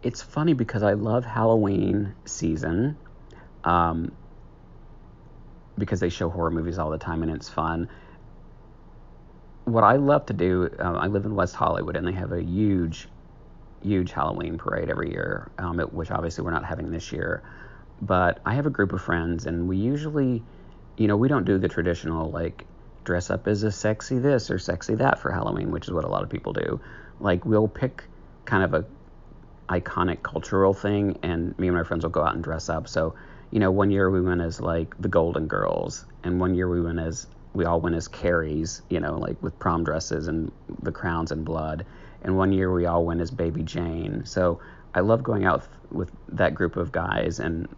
it's funny because I love Halloween season, um, because they show horror movies all the time and it's fun. What I love to do, I live in West Hollywood and they have a huge Halloween parade every year, which obviously we're not having this year. But I have a group of friends and we usually, we don't do the traditional like dress up as a sexy this or sexy that for Halloween, which is what a lot of people do. Like we'll pick kind of a iconic cultural thing and me and my friends will go out and dress up. So, one year we went as like the Golden Girls and one year we all went as Carries, like with prom dresses and the crowns and blood. And one year we all went as Baby Jane. So I love going out with that group of guys and,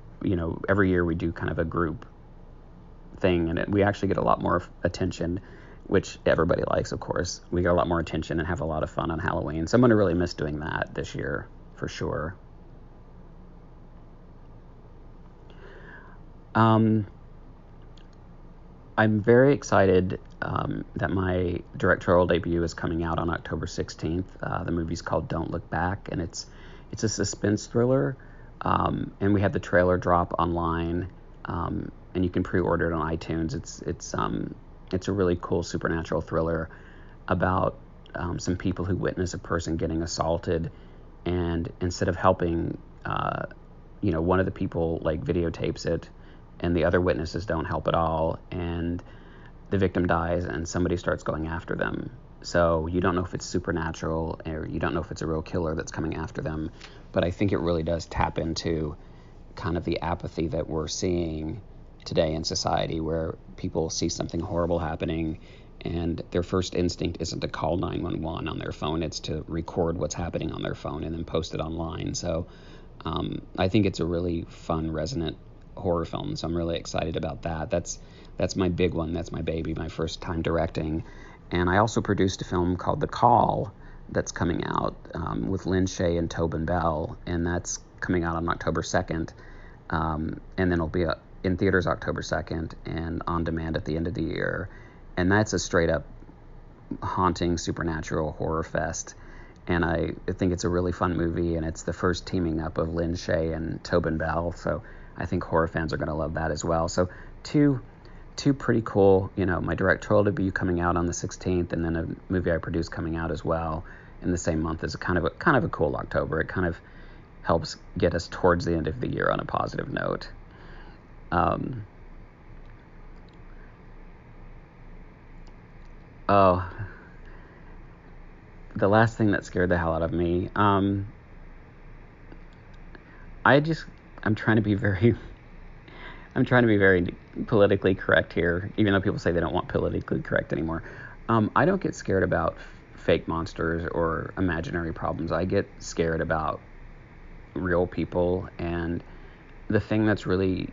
every year we do kind of a group thing and we actually get a lot more attention, which everybody likes, of course. We get a lot more attention and have a lot of fun on Halloween. So I'm going to really miss doing that this year for sure. Um, I'm very excited that my directorial debut is coming out on October 16th. The movie's called Don't Look Back, and it's a suspense thriller. And we had the trailer drop online, and you can pre-order it on iTunes. It's a really cool supernatural thriller about some people who witness a person getting assaulted, and instead of helping, one of the people like videotapes it and the other witnesses don't help at all, and the victim dies and somebody starts going after them. So you don't know if it's supernatural or you don't know if it's a real killer that's coming after them, but I think it really does tap into kind of the apathy that we're seeing today in society, where people see something horrible happening and their first instinct isn't to call 911 on their phone, it's to record what's happening on their phone and then post it online. So I think it's a really fun, resonant horror film, so I'm really excited about that. That's my big one. That's my baby, my first time directing. And I also produced a film called The Call that's coming out with Lynn Shay and Tobin Bell, and that's coming out on October 2nd, and then it'll be in theaters October 2nd and on demand at the end of the year. And that's a straight up haunting supernatural horror fest. And I think it's a really fun movie, and it's the first teaming up of Lynn Shay and Tobin Bell, so I think horror fans are going to love that as well. So two pretty cool, my directorial debut coming out on the 16th, and then a movie I produced coming out as well in the same month is kind of a cool October. It kind of helps get us towards the end of the year on a positive note. Oh, the last thing that scared the hell out of me. I'm trying to be very I'm trying to be very politically correct here, even though people say they don't want politically correct anymore. I don't get scared about fake monsters or imaginary problems. I get scared about real people, and the thing that's really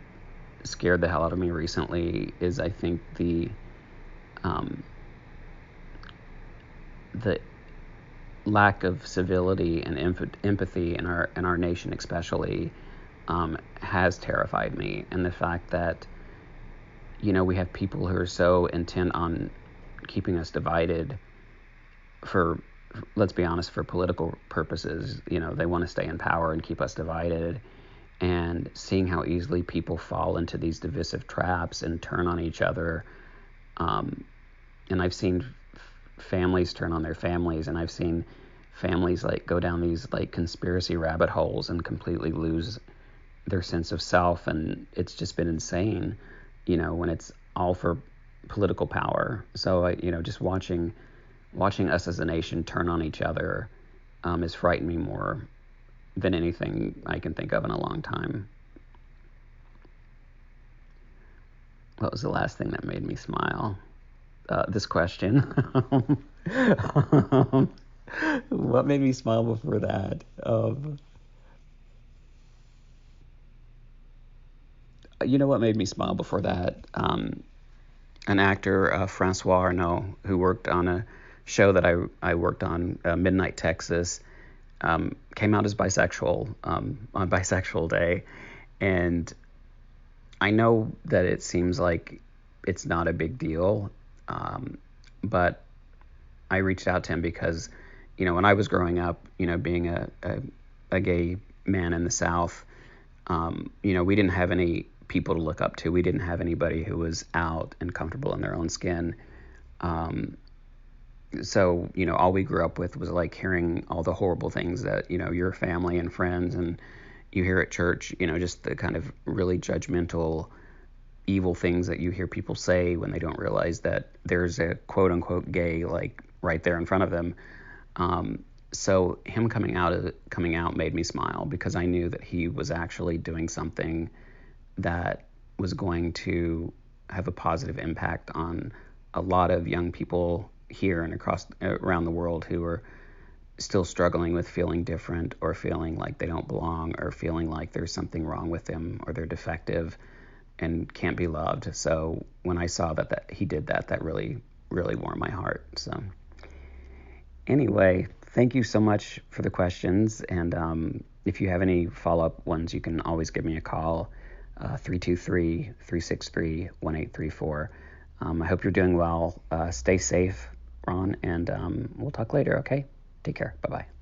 scared the hell out of me recently is, I think, the lack of civility and empathy in our nation, especially, has terrified me. And the fact that, we have people who are so intent on keeping us divided for, let's be honest, for political purposes. They want to stay in power and keep us divided. And seeing how easily people fall into these divisive traps and turn on each other. And I've seen families turn on their families, and I've seen families like go down these like conspiracy rabbit holes and completely lose their sense of self. And it's just been insane, when it's all for political power. So just watching us as a nation turn on each other has frightened me more than anything I can think of in a long time. What was the last thing that made me smile? This question. What made me smile before that? What made me smile before that? An actor, Francois Arnault, who worked on a show that I worked on, Midnight Texas, came out as bisexual on Bisexual Day. And I know that it seems like it's not a big deal, but I reached out to him because, when I was growing up, being a a gay man in the South, we didn't have any people to look up to. We didn't have anybody who was out and comfortable in their own skin. So, all we grew up with was like hearing all the horrible things that, your family and friends and you hear at church, just the kind of really judgmental, evil things that you hear people say when they don't realize that there's a quote unquote gay like right there in front of them. So him coming out made me smile because I knew that he was actually doing something that was going to have a positive impact on a lot of young people here and around the world who are still struggling with feeling different or feeling like they don't belong or feeling like there's something wrong with them or they're defective and can't be loved. So when I saw that he did that really, really warmed my heart. So anyway, thank you so much for the questions. And if you have any follow-up ones, you can always give me a call, 323-363-1834. I hope you're doing well. Stay safe, Ron, and we'll talk later, okay? Take care. Bye-bye.